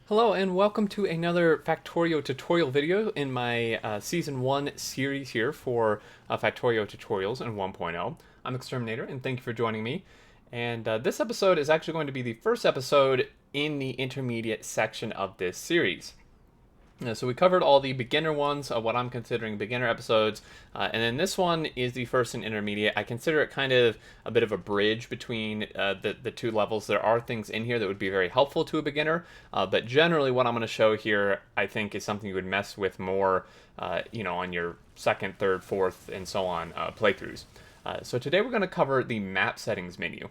Hello and welcome to another Factorio tutorial video in my Season 1 series here for Factorio tutorials in 1.0. I'm Exterminator and thank you for joining me. And this episode is actually going to be the first episode in the intermediate section of this series. So we covered all the beginner ones, what I'm considering beginner episodes, and then this one is the first in intermediate. I consider it kind of a bit of a bridge between the two levels. There are things in here that would be very helpful to a beginner, but generally what I'm going to show here, I think, is something you would mess with more, on your second, third, fourth, and so on playthroughs. So today we're going to cover the map settings menu.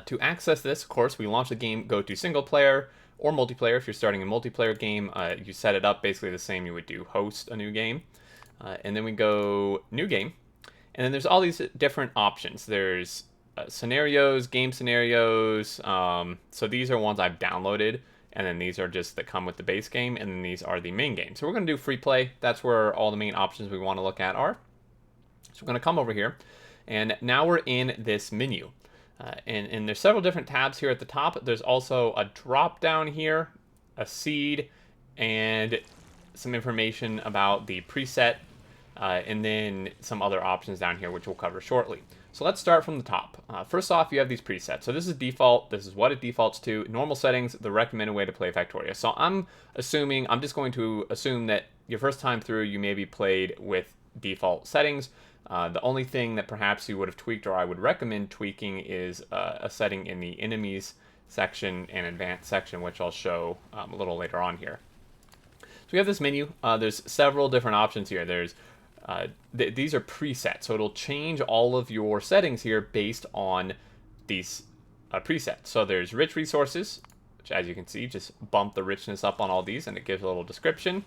To access this, of course, we launch the game, go to single player, or multiplayer. If you're starting a multiplayer game, you set it up basically the same you would do host a new game. And then we go new game. And then there's all these different options. There's scenarios, game scenarios. So these are ones I've downloaded. And then these are just that come with the base game. And then these are the main game. So we're going to do free play. That's where all the main options we want to look at are. So we're going to come over here. And now we're in this menu. And there's several different tabs here at the top. There's also a drop down here, a seed, and some information about the preset, and then some other options down here, which we'll cover shortly. So let's start from the top. First off, you have these presets. So this is default. This is what it defaults to. Normal settings, the recommended way to play Factorio. So I'm just going to assume that your first time through, you maybe played with default settings. The only thing that perhaps you would have tweaked, or I would recommend tweaking, is a setting in the enemies section and advanced section, which I'll show a little later on here. So we have this menu. There's several different options here. There's these are presets, so it'll change all of your settings here based on these presets. So there's rich resources, which, as you can see, just bump the richness up on all these, and it gives a little description.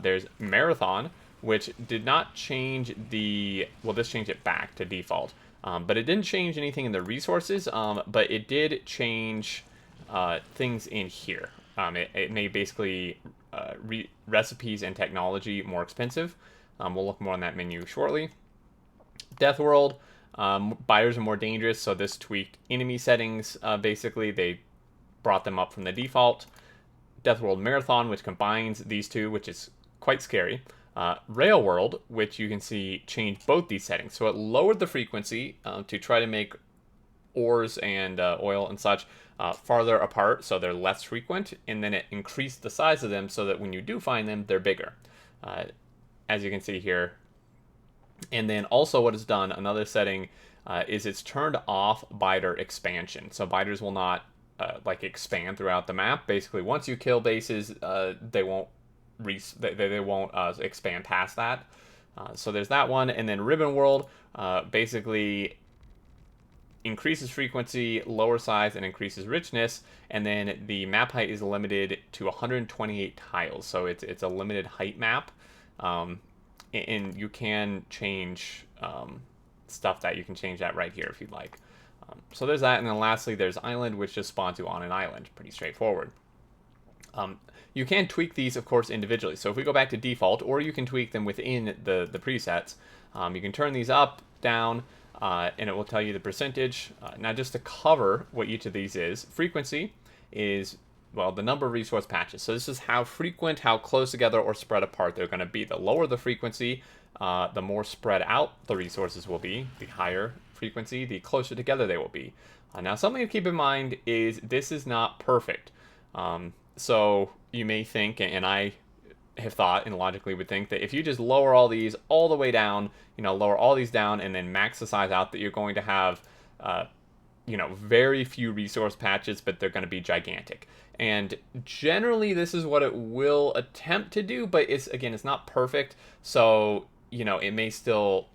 There's marathon, which did not change this changed it back to default. But it didn't change anything in the resources, but it did change things in here. It made basically recipes and technology more expensive. We'll look more on that menu shortly. Death World, buyers are more dangerous, so this tweaked enemy settings. Basically, they brought them up from the default. Death World Marathon, which combines these two, which is quite scary. Rail World, which you can see changed both these settings. So it lowered the frequency to try to make ores and oil and such farther apart, so they're less frequent, and then it increased the size of them so that when you do find them, they're bigger, as you can see here. And then also what it's done, another setting, is it's turned off biter expansion. So biters will not expand throughout the map. Basically, once you kill bases, they won't expand past that. So there's that one. And then Ribbon World basically increases frequency, lower size, and increases richness. And then the map height is limited to 128 tiles. So it's a limited height map. And you can change stuff that you can change that right here if you'd like. So there's that. And then lastly, there's Island, which just spawns you on an island. Pretty straightforward. You can tweak these, of course, individually. So if we go back to default, or you can tweak them within the presets, you can turn these up, down, and it will tell you the percentage. Now, just to cover what each of these is, frequency is, well, the number of resource patches. So this is how frequent, how close together or spread apart they're going to be. The lower the frequency, the more spread out the resources will be. The higher frequency, the closer together they will be. Now, something to keep in mind is this is not perfect. So you may think, and I have thought and logically would think, that if you just lower all these all the way down, lower all these down and then max the size out, that you're going to have, very few resource patches, but they're going to be gigantic. And generally this is what it will attempt to do, but it's not perfect. So, it may still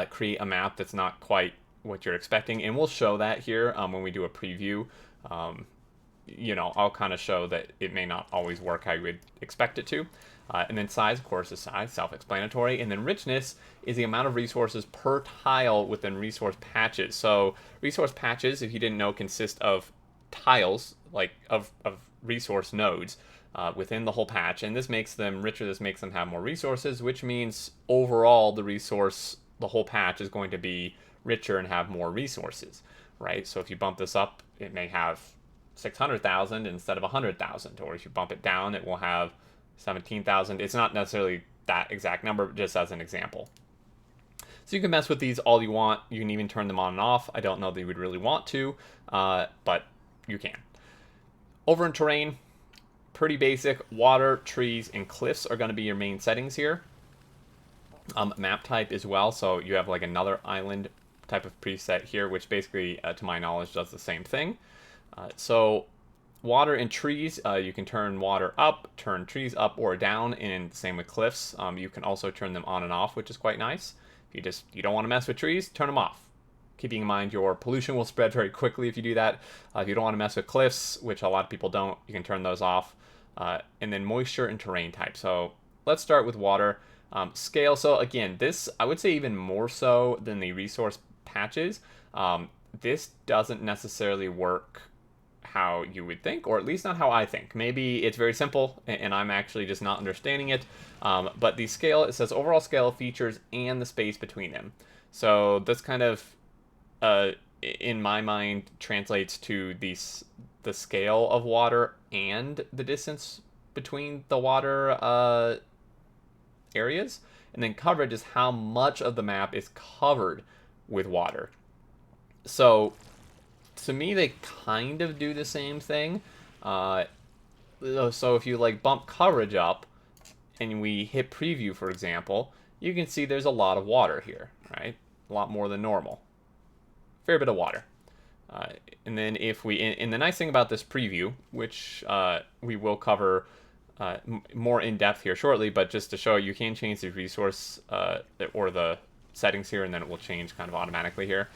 create a map that's not quite what you're expecting. And we'll show that here when we do a preview. I'll kind of show that it may not always work how you would expect it to. And then size, of course, is size, self-explanatory. And then richness is the amount of resources per tile within resource patches. So resource patches, if you didn't know, consist of tiles, of resource nodes within the whole patch. And this makes them richer. This makes them have more resources, which means overall the whole patch is going to be richer and have more resources, right? So if you bump this up, it may have 600,000 instead of 100,000. Or if you bump it down, it will have 17,000. It's not necessarily that exact number, just as an example. So you can mess with these all you want. You can even turn them on and off. I don't know that you would really want to, but you can. Over in terrain, pretty basic. Water, trees, and cliffs are going to be your main settings here. Map type as well, so you have like another island type of preset here, which basically, to my knowledge, does the same thing. So water and trees, you can turn water up, turn trees up or down, and same with cliffs. You can also turn them on and off, which is quite nice. If you don't want to mess with trees, turn them off. Keeping in mind your pollution will spread very quickly if you do that. If you don't want to mess with cliffs, which a lot of people don't, you can turn those off. And then moisture and terrain type. So let's start with water. Scale, so again, this, I would say even more so than the resource patches. This doesn't necessarily work how you would think, or at least not how I think. Maybe it's very simple, and I'm actually just not understanding it. But the scale, it says overall scale of features and the space between them. So this kind of, in my mind, translates to the scale of water and the distance between the water areas. And then coverage is how much of the map is covered with water. So to me, they kind of do the same thing. So if you like bump coverage up and we hit preview, for example, you can see there's a lot of water here, right? A lot more than normal. Fair bit of water. And then if we, and the nice thing about this preview, which we will cover more in depth here shortly, but just to show you can change the resource or the settings here, and then it will change kind of automatically here.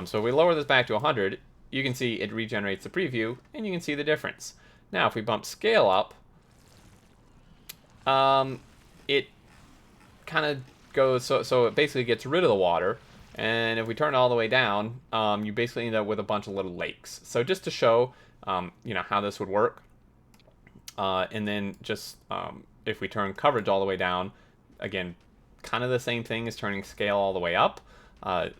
So if we lower this back to 100, you can see it regenerates the preview, and you can see the difference. Now, if we bump scale up, it kind of goes, so it basically gets rid of the water, and if we turn it all the way down, you basically end up with a bunch of little lakes. So just to show, how this would work, and then just if we turn coverage all the way down, again, kind of the same thing as turning scale all the way up.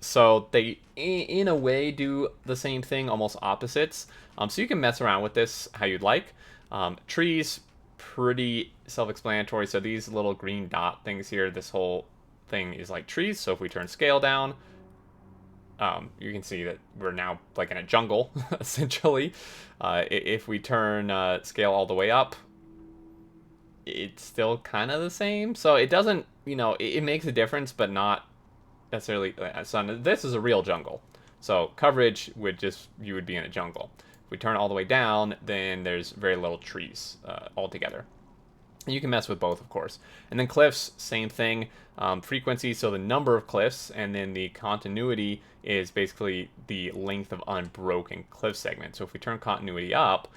So they, in a way, do the same thing, almost opposites. So you can mess around with this how you'd like. Trees, pretty self-explanatory. So these little green dot things here, this whole thing is like trees. So if we turn scale down, you can see that we're now like in a jungle, essentially. If we turn scale all the way up, it's still kind of the same. So it doesn't, it makes a difference, but not necessarily. So this is a real jungle. So coverage you would be in a jungle. If we turn it all the way down, then there's very little trees altogether. You can mess with both, of course. And then cliffs, same thing. Frequency, so the number of cliffs, and then the continuity is basically the length of unbroken cliff segment. So if we turn continuity up,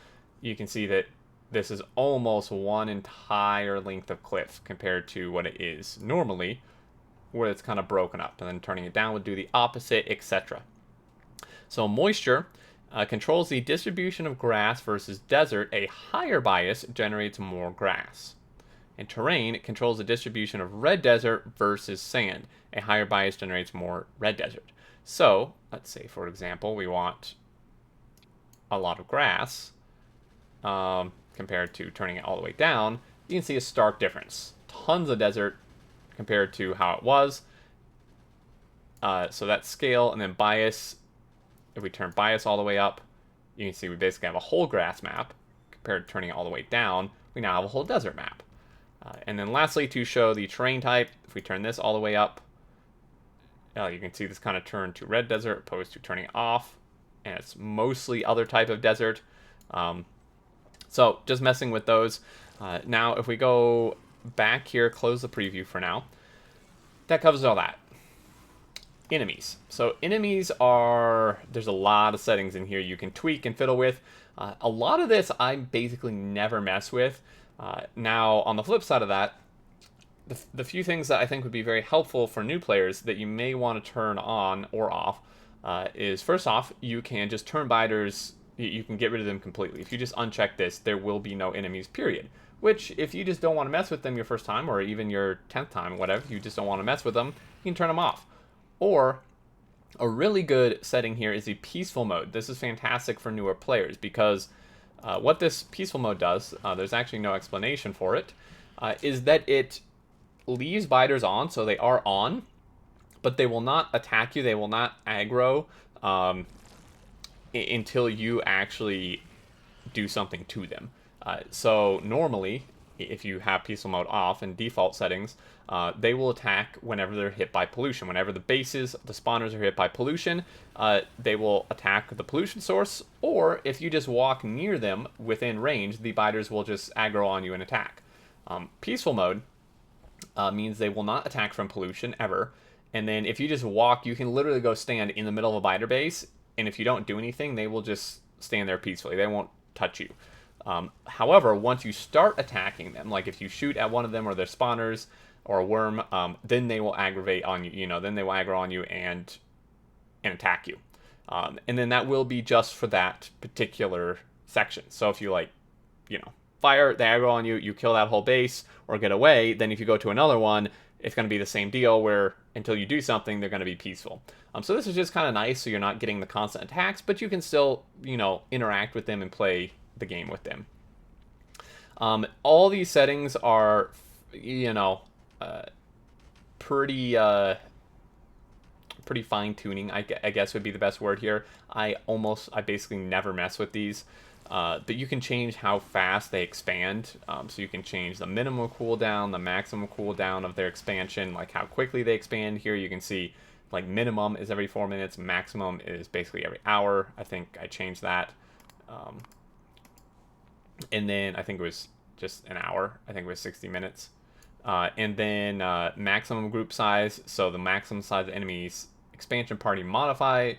you can see that this is almost one entire length of cliff compared to what it is normally, where it's kind of broken up. And then turning it down would do the opposite, etc. So moisture controls the distribution of grass versus desert. A higher bias generates more grass. And terrain controls the distribution of red desert versus sand. A higher bias generates more red desert. So let's say, for example, we want a lot of grass compared to turning it all the way down. You can see a stark difference. Tons of desert compared to how it was. So that's scale, and then bias. If we turn bias all the way up, you can see we basically have a whole grass map. Compared to turning it all the way down, we now have a whole desert map. And then lastly, to show the terrain type, if we turn this all the way up, you can see this kind of turn to red desert opposed to turning it off. And it's mostly other type of desert. So just messing with those. Now, if we go back here, close the preview for now. That covers all that. Enemies. So enemies there's a lot of settings in here you can tweak and fiddle with. A lot of this I basically never mess with. Now, on the flip side of that, the few things that I think would be very helpful for new players that you may want to turn on or off is, first off, you can just turn biters, you can get rid of them completely. If you just uncheck this, there will be no enemies, period. Which, if you just don't want to mess with them your first time, or even your 10th time, whatever, you just don't want to mess with them, you can turn them off. Or, a really good setting here is the peaceful mode. This is fantastic for newer players because What this peaceful mode does, there's actually no explanation for it, is that it leaves biters on, so they are on, but they will not attack you, they will not aggro until you actually do something to them. So normally, if you have peaceful mode off in default settings, they will attack whenever they're hit by pollution. Whenever the bases, the spawners are hit by pollution, they will attack the pollution source, or if you just walk near them within range, the biters will just aggro on you and attack. Peaceful mode means they will not attack from pollution ever, and then if you just walk, you can literally go stand in the middle of a biter base, and if you don't do anything, they will just stand there peacefully. They won't touch you. However, once you start attacking them, like if you shoot at one of them or their spawners or a worm, then they will aggravate on you. Then they will aggro on you and attack you. And then that will be just for that particular section. So if you fire, they aggro on you, you kill that whole base or get away. Then if you go to another one, it's going to be the same deal where until you do something, they're going to be peaceful. So this is just kind of nice, so you're not getting the constant attacks, but you can still, interact with them and play the game with them. All these settings are, pretty fine-tuning, I guess would be the best word here. I basically never mess with these. But you can change how fast they expand. So you can change the minimum cooldown, the maximum cooldown of their expansion, like how quickly they expand. Here you can see like minimum is every 4 minutes, maximum is basically every hour. I think I changed that. And then I think it was just an hour. I think it was 60 minutes. And then maximum group size. So the maximum size of enemies expansion party modify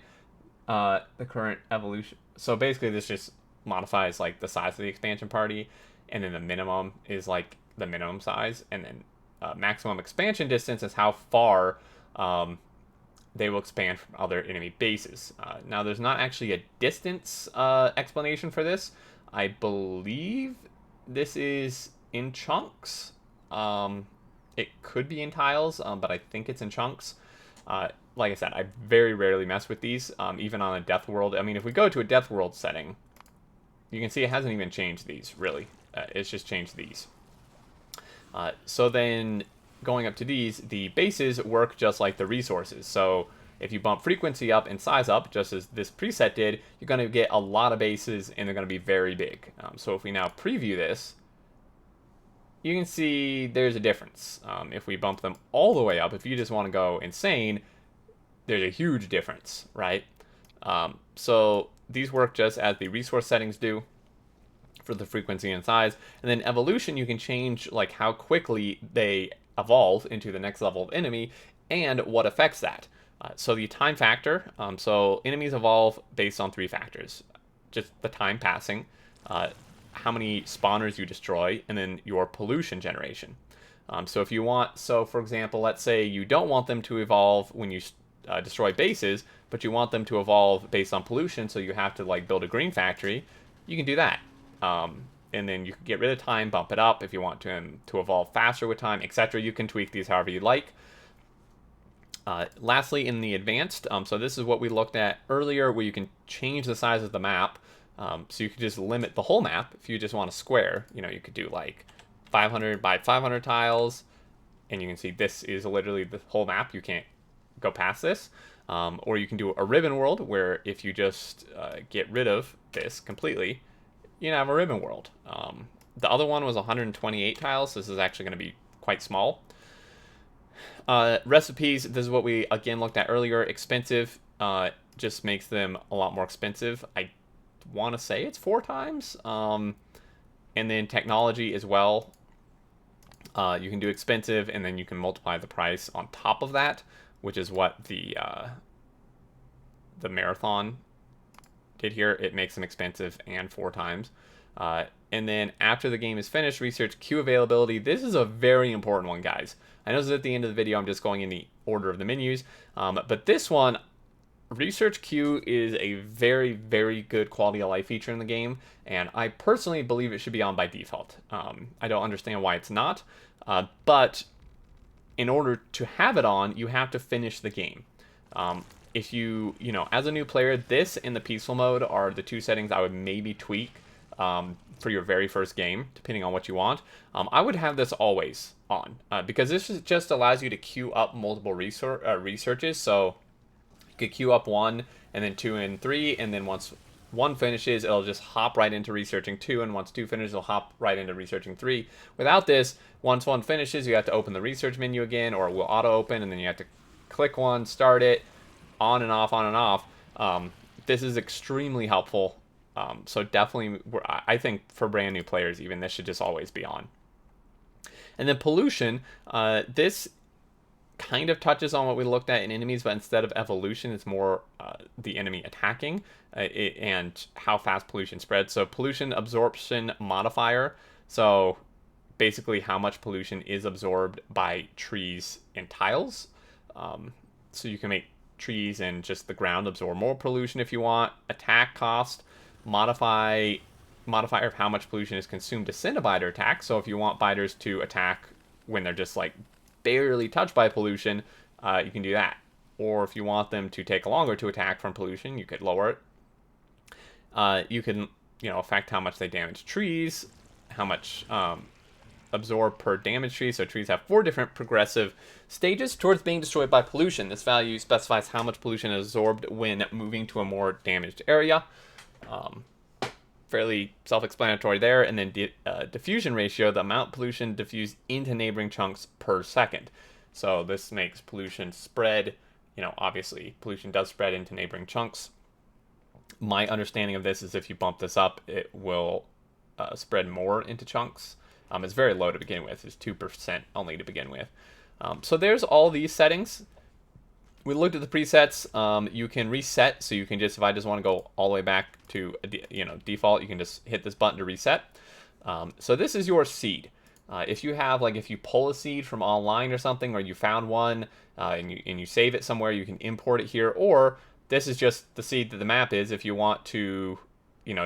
the current evolution. So basically this just modifies like the size of the expansion party, and then the minimum is like the minimum size, and then maximum expansion distance is how far they will expand from other enemy bases. Now there's not actually a distance explanation for this. I believe this is in chunks. It could be in tiles, but I think it's in chunks. Like I said, I very rarely mess with these, even on a death world. I mean, if we go to a death world setting, you can see it hasn't even changed these, really. It's just changed these. So then, going up to these, the bases work just like the resources. So if you bump frequency up and size up, just as this preset did, you're going to get a lot of bases, and they're going to be very big. So if we now preview this, you can see there's a difference. If we bump them all the way up, if you just want to go insane, there's a huge difference, right? So these work just as the resource settings do for the frequency and size. And then evolution, you can change like how quickly they evolve into the next level of enemy and what affects that. So the time factor, so enemies evolve based on 3 factors. Just the time passing, how many spawners you destroy, and then your pollution generation. So if you want, so for example, let's say you don't want them to evolve when you destroy bases, but you want them to evolve based on pollution, so you have to like build a green factory, you can do that. And then you can get rid of time, bump it up if you want to evolve faster with time, etc. You can tweak these however you like. Lastly, in the advanced, so this is what we looked at earlier, where you can change the size of the map. So you could just limit the whole map if you just want a square. You could do like 500 by 500 tiles, and you can see this is literally the whole map. You can't go past this. Or you can do a ribbon world, where if you just get rid of this completely, you can have a ribbon world. The other one was 128 tiles, so this is actually going to be quite small. Recipes, this is what we again looked at earlier. Expensive just makes them a lot more expensive. I want to say it's 4 times. And then technology as well. You can do expensive, and then you can multiply the price on top of that, which is what the marathon did here. It makes them expensive and 4 times. And then after the game is finished, research queue availability. This is a very important one, guys. I know this is at the end of the video. I'm just going in the order of the menus. But this one, research queue, is a very, very good quality of life feature in the game. And I personally believe it should be on by default. I don't understand why it's not. But in order to have it on, you have to finish the game. If you, as a new player, this and the peaceful mode are the 2 settings I would maybe tweak. for your very first game, depending on what you want. I would have this always on because this just allows you to queue up multiple researches. So you could queue up 1 and then 2 and 3, and then once 1 finishes, it'll just hop right into researching 2, and once 2 finishes, it'll hop right into researching 3. Without this, once 1 finishes, you have to open the research menu again, or it will auto-open, and then you have to click 1, start it, on and off, on and off. This is extremely helpful. So definitely, I think for brand new players, even this should just always be on. And then pollution, this kind of touches on what we looked at in enemies, but instead of evolution, it's more the enemy attacking and how fast pollution spreads. So pollution absorption modifier. So basically how much pollution is absorbed by trees and tiles. So you can make trees and just the ground absorb more pollution if you want. Attack cost, modifier of how much pollution is consumed to send a biter attack. So if you want biters to attack when they're just like barely touched by pollution, you can do that. Or if you want them to take longer to attack from pollution, you could lower it. You can, affect how much they damage trees, how much absorb per damaged tree. So trees have 4 different progressive stages towards being destroyed by pollution. This value specifies how much pollution is absorbed when moving to a more damaged area. Fairly self-explanatory there. And then diffusion ratio, the amount pollution diffused into neighboring chunks per second. So this makes pollution spread. Obviously pollution does spread into neighboring chunks. My understanding of this is if you bump this up, it will spread more into chunks. It's very low to begin with. It's 2% only to begin with. So there's all these settings. We looked at the presets. You can reset, so you can just, if I just want to go all the way back to default, you can just hit this button to reset. So this is your seed. If you have, if you pull a seed from online or something, or you found one and you save it somewhere, you can import it here. Or this is just the seed that the map is. If you want to,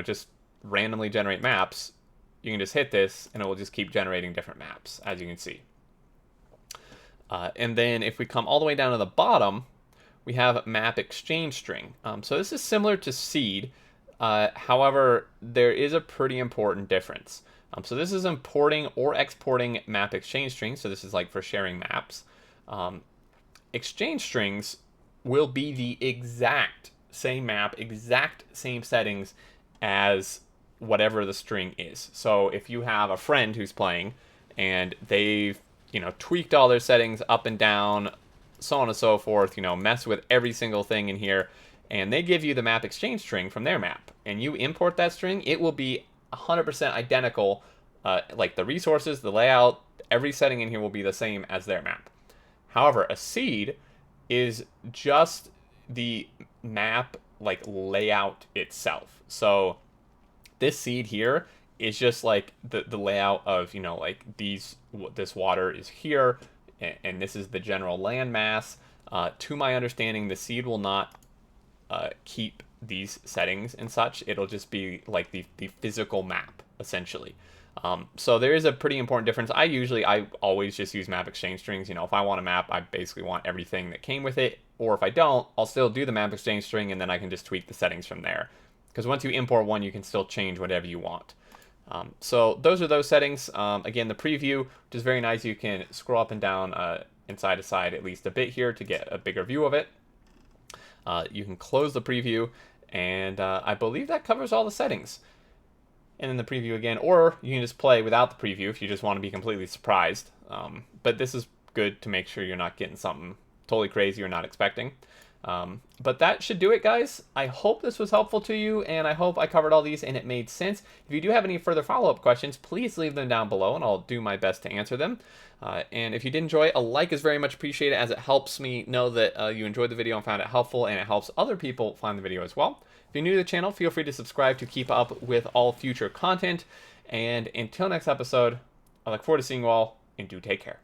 just randomly generate maps, you can just hit this and it will just keep generating different maps, as you can see. And then if we come all the way down to the bottom, we have map exchange string. So this is similar to seed. However, there is a pretty important difference. So this is importing or exporting map exchange strings. So this is for sharing maps. Exchange strings will be the exact same map, exact same settings as whatever the string is. So if you have a friend who's playing and they've tweaked all their settings up and down, so on and so forth, mess with every single thing in here, and they give you the map exchange string from their map, and you import that string, it will be 100% identical. The resources, the layout, every setting in here will be the same as their map. However, a seed is this map layout itself. So this seed here is just the layout of this water is here, and this is the general land mass. To my understanding, the seed will not keep these settings and such. It'll just be the physical map essentially. So there is a pretty important difference. I always just use map exchange strings. If I want a map, I basically want everything that came with it. Or if I don't, I'll still do the map exchange string, and then I can just tweak the settings from there. Because once you import one, you can still change whatever you want. So those are those settings. Again, the preview, which is very nice. You can scroll up and down and side to side at least a bit here to get a bigger view of it. You can close the preview, and I believe that covers all the settings. And then the preview again, or you can just play without the preview if you just want to be completely surprised. But this is good to make sure you're not getting something totally crazy you're not expecting. But that should do it, guys. I hope this was helpful to you, and I hope I covered all these and it made sense. If you do have any further follow-up questions, please leave them down below, and I'll do my best to answer them. And if you did enjoy, a like is very much appreciated, as it helps me know that you enjoyed the video and found it helpful, and it helps other people find the video as well. If you're new to the channel, feel free to subscribe to keep up with all future content. And until next episode, I look forward to seeing you all, and do take care.